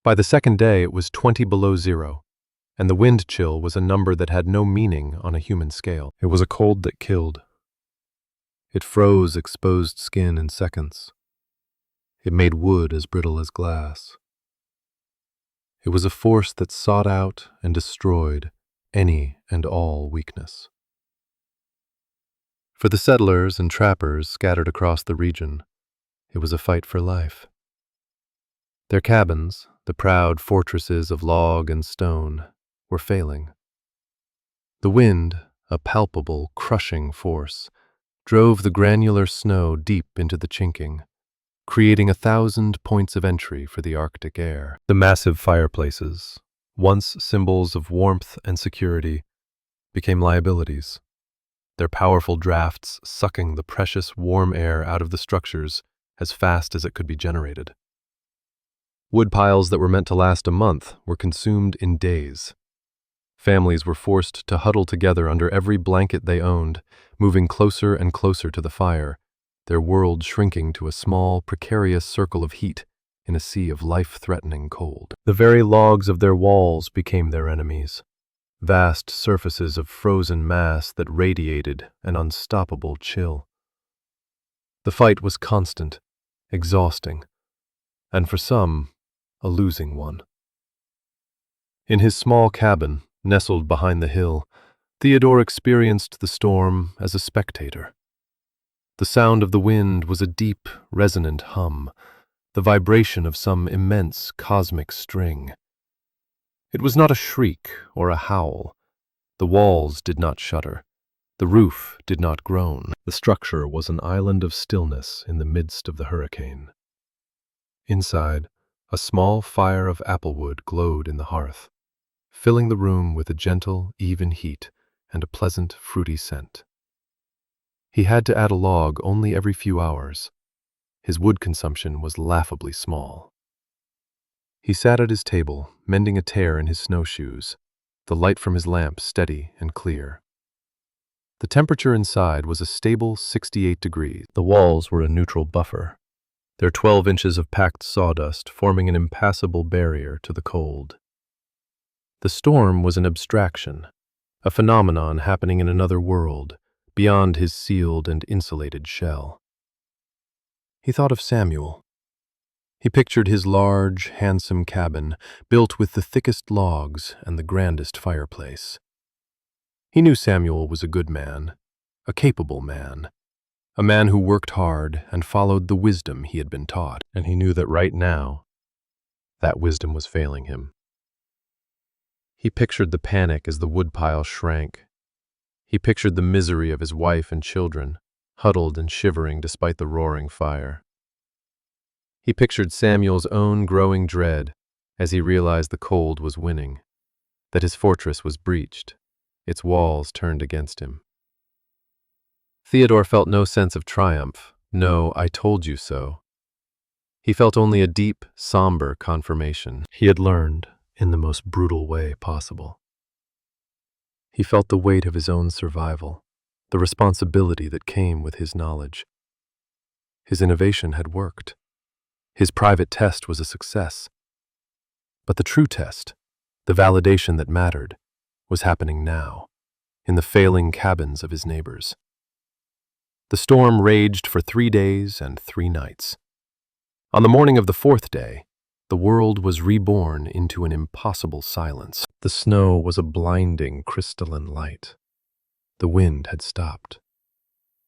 By the second day, it was 20 below zero, and the wind chill was a number that had no meaning on a human scale. It was a cold that killed. It froze exposed skin in seconds. It made wood as brittle as glass. It was a force that sought out and destroyed any and all weakness. For the settlers and trappers scattered across the region, it was a fight for life. Their cabins, the proud fortresses of log and stone, were failing. The wind, a palpable, crushing force, drove the granular snow deep into the chinking, creating 1,000 points of entry for the Arctic air. The massive fireplaces, once symbols of warmth and security, became liabilities, their powerful drafts sucking the precious warm air out of the structures as fast as it could be generated. Wood piles that were meant to last a month were consumed in days. Families were forced to huddle together under every blanket they owned, moving closer and closer to the fire, their world shrinking to a small, precarious circle of heat in a sea of life-threatening cold. The very logs of their walls became their enemies, vast surfaces of frozen mass that radiated an unstoppable chill. The fight was constant, exhausting, and for some, a losing one. In his small cabin, nestled behind the hill, Theodore experienced the storm as a spectator. The sound of the wind was a deep, resonant hum, the vibration of some immense cosmic string. It was not a shriek or a howl. The walls did not shudder. The roof did not groan. The structure was an island of stillness in the midst of the hurricane. Inside, a small fire of applewood glowed in the hearth, filling the room with a gentle, even heat and a pleasant, fruity scent. He had to add a log only every few hours. His wood consumption was laughably small. He sat at his table, mending a tear in his snowshoes, the light from his lamp steady and clear. The temperature inside was a stable 68 degrees. The walls were a neutral buffer, their 12 inches of packed sawdust forming an impassable barrier to the cold. The storm was an abstraction, a phenomenon happening in another world, beyond his sealed and insulated shell. He thought of Samuel. He pictured his large, handsome cabin, built with the thickest logs and the grandest fireplace. He knew Samuel was a good man, a capable man, a man who worked hard and followed the wisdom he had been taught, and he knew that right now, that wisdom was failing him. He pictured the panic as the woodpile shrank. He pictured the misery of his wife and children, huddled and shivering despite the roaring fire. He pictured Samuel's own growing dread as he realized the cold was winning, that his fortress was breached, its walls turned against him. Theodore felt no sense of triumph, no "I told you so." He felt only a deep, somber confirmation. He had learned in the most brutal way possible. He felt the weight of his own survival, the responsibility that came with his knowledge. His innovation had worked. His private test was a success. But the true test, the validation that mattered, was happening now, in the failing cabins of his neighbors. The storm raged for 3 days and 3 nights. On the morning of the 4th day, the world was reborn into an impossible silence. The snow was a blinding crystalline light. The wind had stopped.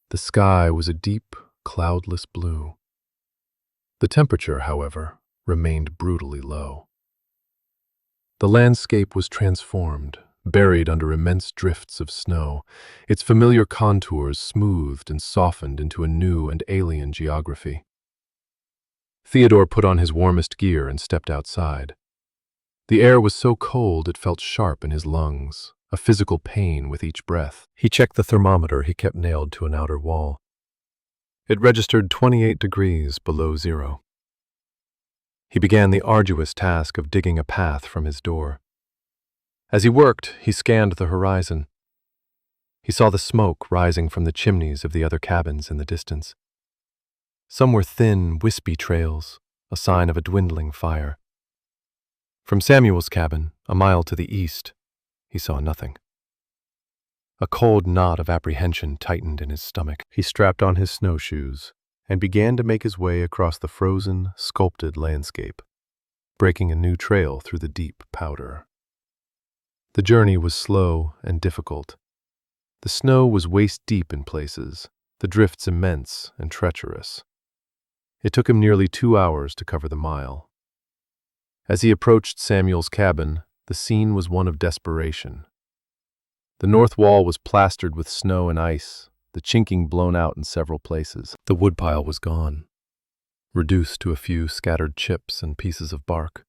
The sky was a deep, cloudless blue. The temperature, however, remained brutally low. The landscape was transformed, buried under immense drifts of snow, its familiar contours smoothed and softened into a new and alien geography. Theodore put on his warmest gear and stepped outside. The air was so cold it felt sharp in his lungs, a physical pain with each breath. He checked the thermometer he kept nailed to an outer wall. It registered 28 degrees below zero. He began the arduous task of digging a path from his door. As he worked, he scanned the horizon. He saw the smoke rising from the chimneys of the other cabins in the distance. Some were thin, wispy trails, a sign of a dwindling fire. From Samuel's cabin, a mile to the east, he saw nothing. A cold knot of apprehension tightened in his stomach. He strapped on his snowshoes and began to make his way across the frozen, sculpted landscape, breaking a new trail through the deep powder. The journey was slow and difficult. The snow was waist-deep in places, the drifts immense and treacherous. It took him nearly 2 hours to cover the mile. As he approached Samuel's cabin, the scene was one of desperation. The north wall was plastered with snow and ice, the chinking blown out in several places. The woodpile was gone, reduced to a few scattered chips and pieces of bark.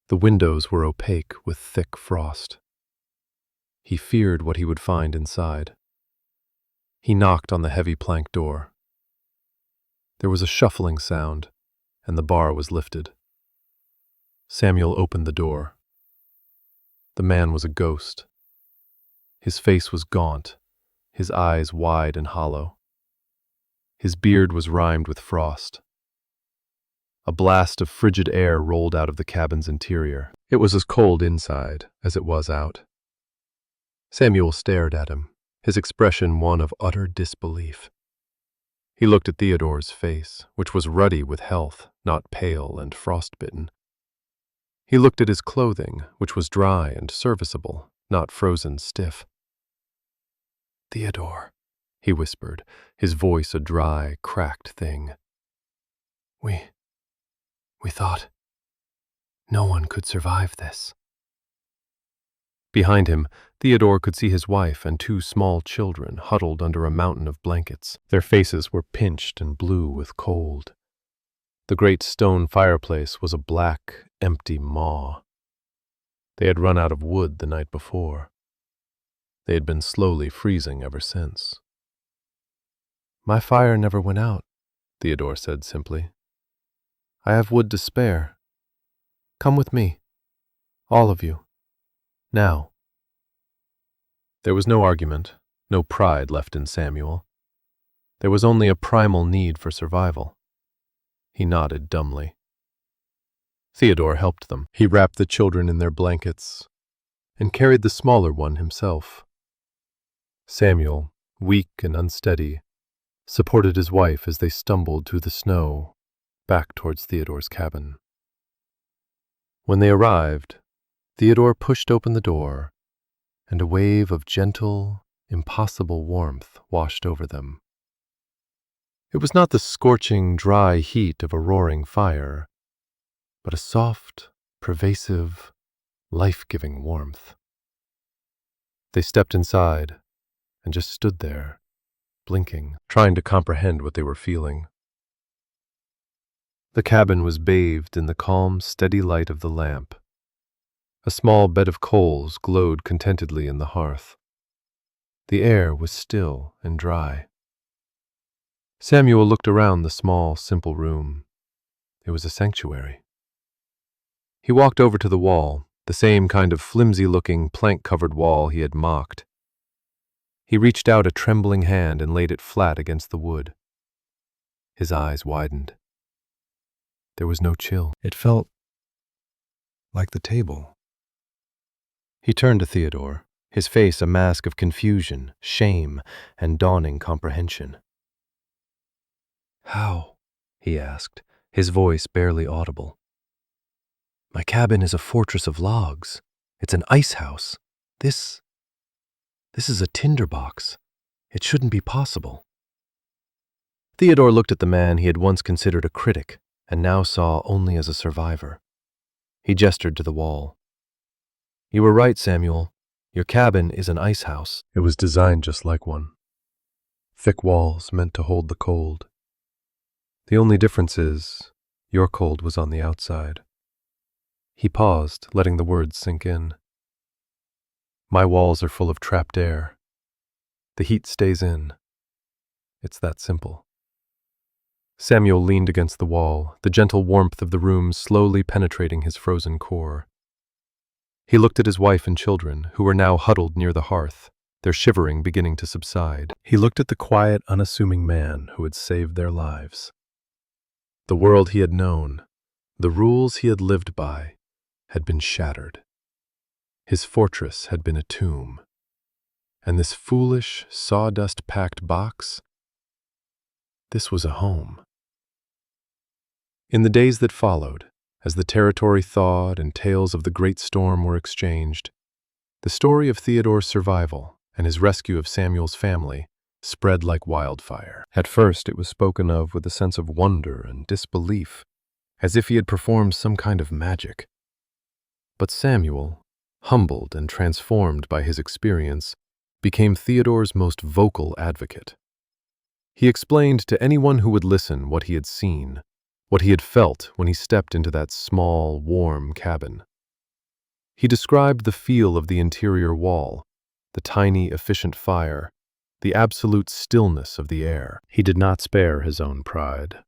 The windows were opaque with thick frost. He feared what he would find inside. He knocked on the heavy plank door. There was a shuffling sound, and the bar was lifted. Samuel opened the door. The man was a ghost. His face was gaunt, his eyes wide and hollow. His beard was rimed with frost. A blast of frigid air rolled out of the cabin's interior. It was as cold inside as it was out. Samuel stared at him, his expression one of utter disbelief. He looked at Theodore's face, which was ruddy with health, not pale and frostbitten. He looked at his clothing, which was dry and serviceable, not frozen stiff. "Theodore," he whispered, his voice a dry, cracked thing. We thought no one could survive this." Behind him, Theodore could see his wife and 2 small children huddled under a mountain of blankets. Their faces were pinched and blue with cold. The great stone fireplace was a black, empty maw. They had run out of wood the night before. They had been slowly freezing ever since. "My fire never went out," Theodore said simply. "I have wood to spare. Come with me, all of you, now." There was no argument, no pride left in Samuel. There was only a primal need for survival. He nodded dumbly. Theodore helped them. He wrapped the children in their blankets and carried the smaller one himself. Samuel, weak and unsteady, supported his wife as they stumbled through the snow back towards Theodore's cabin. When they arrived, Theodore pushed open the door, and a wave of gentle, impossible warmth washed over them. It was not the scorching, dry heat of a roaring fire, but a soft, pervasive, life-giving warmth. They stepped inside and just stood there, blinking, trying to comprehend what they were feeling. The cabin was bathed in the calm, steady light of the lamp. A small bed of coals glowed contentedly in the hearth. The air was still and dry. Samuel looked around the small, simple room. It was a sanctuary. He walked over to the wall, the same kind of flimsy-looking, plank-covered wall he had mocked. He reached out a trembling hand and laid it flat against the wood. His eyes widened. There was no chill. It felt like the table. He turned to Theodore, his face a mask of confusion, shame, and dawning comprehension. "How?" he asked, his voice barely audible. "My cabin is a fortress of logs. It's an ice house. This is a tinderbox. It shouldn't be possible." Theodore looked at the man he had once considered a critic and now saw only as a survivor. He gestured to the wall. "You were right, Samuel. Your cabin is an ice house." It was designed just like one. Thick walls meant to hold the cold. The only difference is, your cold was on the outside. He paused, letting the words sink in. My walls are full of trapped air. The heat stays in. It's that simple. Samuel leaned against the wall, the gentle warmth of the room slowly penetrating his frozen core. He looked at his wife and children, who were now huddled near the hearth, their shivering beginning to subside. He looked at the quiet, unassuming man who had saved their lives. The world he had known, the rules he had lived by, had been shattered. His fortress had been a tomb. And this foolish, sawdust-packed box, this was a home. In the days that followed, as the territory thawed and tales of the great storm were exchanged, the story of Theodore's survival and his rescue of Samuel's family spread like wildfire. At first it was spoken of with a sense of wonder and disbelief, as if he had performed some kind of magic. But Samuel, humbled and transformed by his experience, became Theodore's most vocal advocate. He explained to anyone who would listen what he had seen, what he had felt when he stepped into that small, warm cabin. He described the feel of the interior wall, the tiny, efficient fire, the absolute stillness of the air. He did not spare his own pride.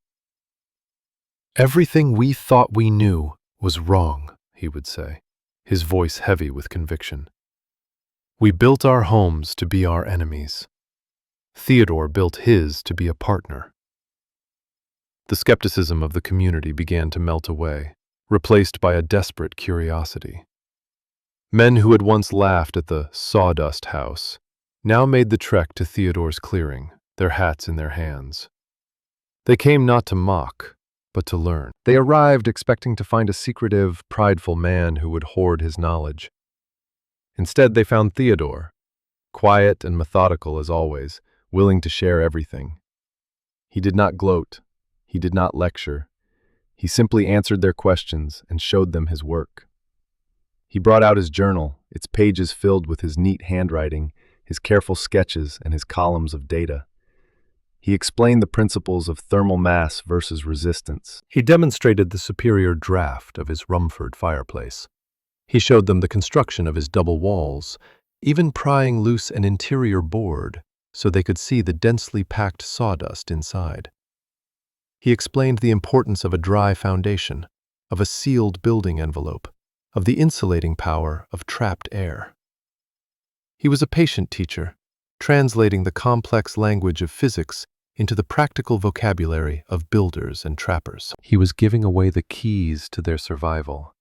"Everything we thought we knew was wrong," he would say, his voice heavy with conviction. "We built our homes to be our enemies. Theodore built his to be a partner." The skepticism of the community began to melt away, replaced by a desperate curiosity. Men who had once laughed at the sawdust house now made the trek to Theodore's clearing, their hats in their hands. They came not to mock, but to learn. They arrived expecting to find a secretive, prideful man who would hoard his knowledge. Instead, they found Theodore, quiet and methodical as always, willing to share everything. He did not gloat. He did not lecture. He simply answered their questions and showed them his work. He brought out his journal, its pages filled with his neat handwriting, his careful sketches, and his columns of data. He explained the principles of thermal mass versus resistance. He demonstrated the superior draft of his Rumford fireplace. He showed them the construction of his double walls, even prying loose an interior board so they could see the densely packed sawdust inside. He explained the importance of a dry foundation, of a sealed building envelope, of the insulating power of trapped air. He was a patient teacher, translating the complex language of physics into the practical vocabulary of builders and trappers. He was giving away the keys to their survival,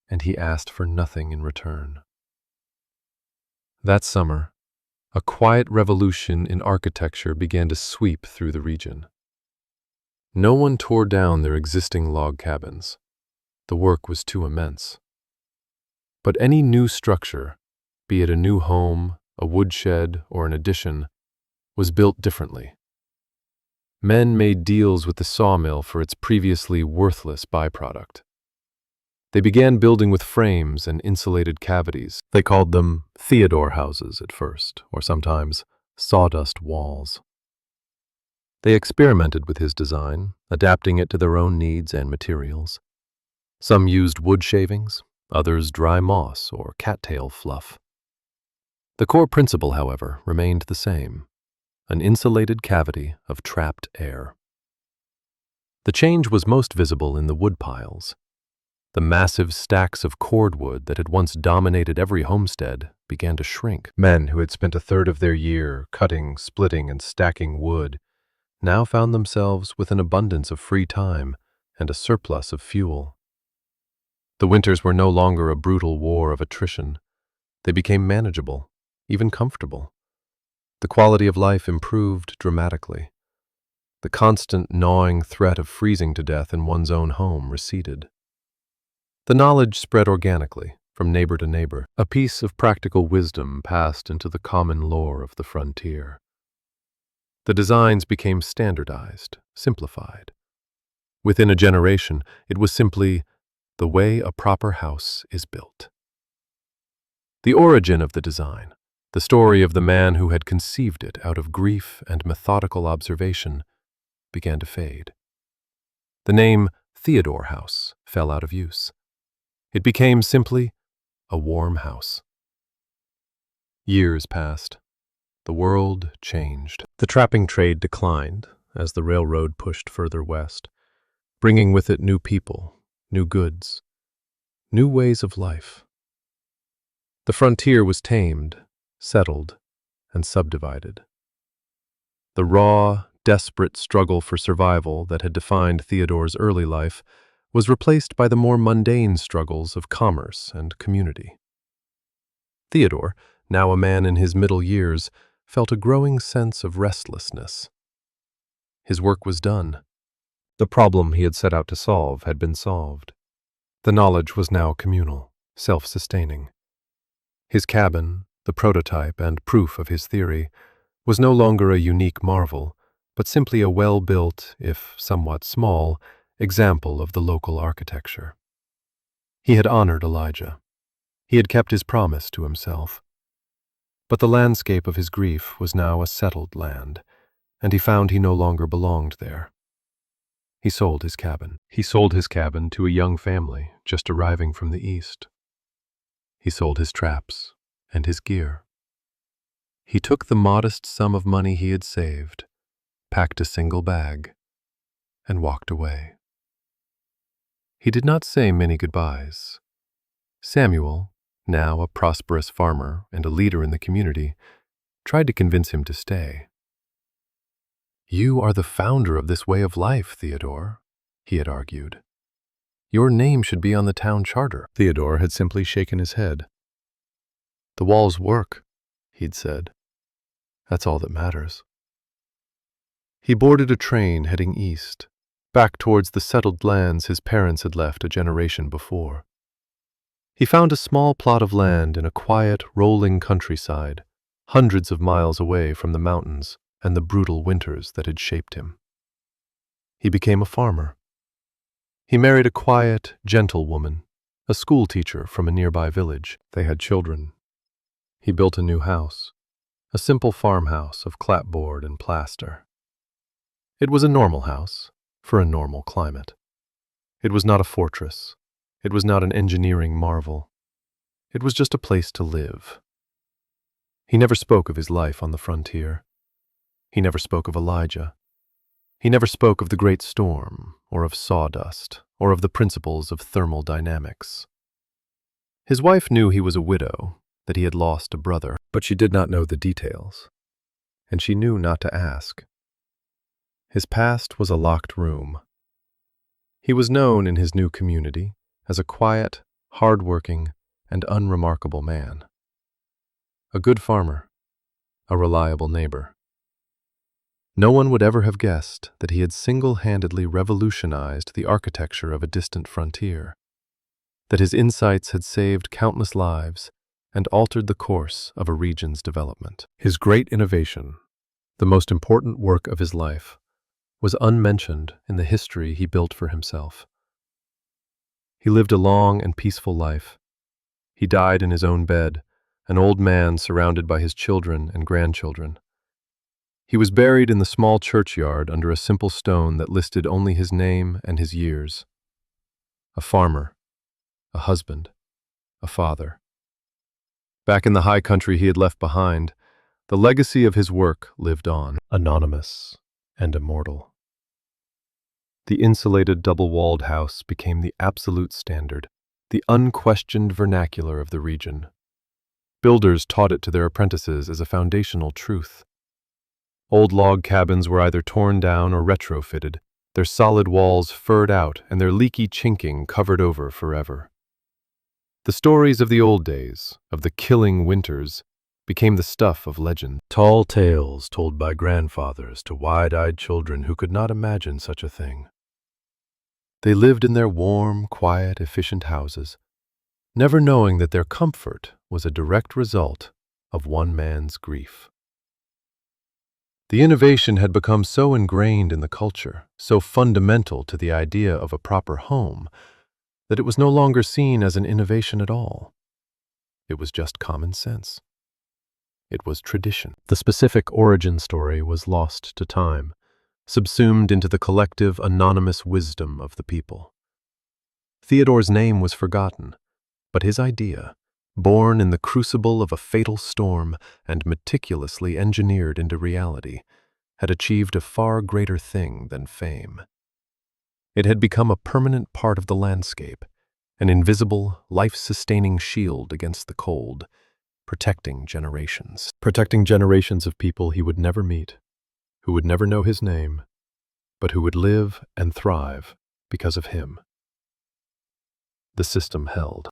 and he asked for nothing in return. That summer, a quiet revolution in architecture began to sweep through the region. No one tore down their existing log cabins. The work was too immense. But any new structure, be it a new home, a woodshed, or an addition, was built differently. Men made deals with the sawmill for its previously worthless byproduct. They began building with frames and insulated cavities. They called them Theodore houses at first, or sometimes sawdust walls. They experimented with his design, adapting it to their own needs and materials. Some used wood shavings, others dry moss or cattail fluff. The core principle, however, remained the same: an insulated cavity of trapped air. The change was most visible in the wood piles. The massive stacks of cordwood that had once dominated every homestead began to shrink. Men who had spent a third of their year cutting, splitting, and stacking wood now found themselves with an abundance of free time and a surplus of fuel. The winters were no longer a brutal war of attrition. They became manageable, even comfortable. The quality of life improved dramatically. The constant gnawing threat of freezing to death in one's own home receded. The knowledge spread organically, from neighbor to neighbor. A piece of practical wisdom passed into the common lore of the frontier. The designs became standardized, simplified. Within a generation, it was simply the way a proper house is built. The origin of the design, the story of the man who had conceived it out of grief and methodical observation, began to fade. The name Theodore House fell out of use. It became simply a warm house. Years passed. The world changed. The trapping trade declined as the railroad pushed further west, bringing with it new people, new goods, new ways of life. The frontier was tamed, settled, and subdivided. The raw, desperate struggle for survival that had defined Theodore's early life was replaced by the more mundane struggles of commerce and community. Theodore, now a man in his middle years, felt a growing sense of restlessness. His work was done. The problem he had set out to solve had been solved. The knowledge was now communal, self-sustaining. His cabin, the prototype and proof of his theory, was no longer a unique marvel, but simply a well-built, if somewhat small, example of the local architecture. He had honored Elijah. He had kept his promise to himself. But the landscape of his grief was now a settled land, and he found he no longer belonged there. He sold his cabin. He sold his cabin to a young family just arriving from the east. He sold his traps and his gear. He took the modest sum of money he had saved, packed a single bag, and walked away. He did not say many goodbyes. Samuel, now a prosperous farmer and a leader in the community, tried to convince him to stay. "You are the founder of this way of life, Theodore," he had argued. "Your name should be on the town charter." Theodore had simply shaken his head. "The walls work," he'd said. "That's all that matters." He boarded a train heading east, back towards the settled lands his parents had left a generation before. He found a small plot of land in a quiet, rolling countryside, hundreds of miles away from the mountains and the brutal winters that had shaped him. He became a farmer. He married a quiet, gentle woman, a school teacher from a nearby village. They had children. He built a new house, a simple farmhouse of clapboard and plaster. It was a normal house, for a normal climate. It was not a fortress. It was not an engineering marvel. It was just a place to live. He never spoke of his life on the frontier. He never spoke of Elijah. He never spoke of the great storm, or of sawdust, or of the principles of thermal dynamics. His wife knew he was a widow, that he had lost a brother, but she did not know the details, and she knew not to ask. His past was a locked room. He was known in his new community as a quiet, hard-working, and unremarkable man. A good farmer, a reliable neighbor. No one would ever have guessed that he had single-handedly revolutionized the architecture of a distant frontier, that his insights had saved countless lives and altered the course of a region's development. His great innovation, the most important work of his life, was unmentioned in the history he built for himself. He lived a long and peaceful life. He died in his own bed, an old man surrounded by his children and grandchildren. He was buried in the small churchyard under a simple stone that listed only his name and his years. A farmer, a husband, a father. Back in the high country he had left behind, the legacy of his work lived on, anonymous and immortal. The insulated double-walled house became the absolute standard, the unquestioned vernacular of the region. Builders taught it to their apprentices as a foundational truth. Old log cabins were either torn down or retrofitted, their solid walls furred out and their leaky chinking covered over forever. The stories of the old days, of the killing winters, became the stuff of legend. Tall tales told by grandfathers to wide-eyed children who could not imagine such a thing. They lived in their warm, quiet, efficient houses, never knowing that their comfort was a direct result of one man's grief. The innovation had become so ingrained in the culture, so fundamental to the idea of a proper home, that it was no longer seen as an innovation at all. It was just common sense. It was tradition. The specific origin story was lost to time, subsumed into the collective, anonymous wisdom of the people. Theodore's name was forgotten, but his idea, born in the crucible of a fatal storm and meticulously engineered into reality, had achieved a far greater thing than fame. It had become a permanent part of the landscape, an invisible, life-sustaining shield against the cold, protecting generations of people he would never meet, who would never know his name, but who would live and thrive because of him. The system held.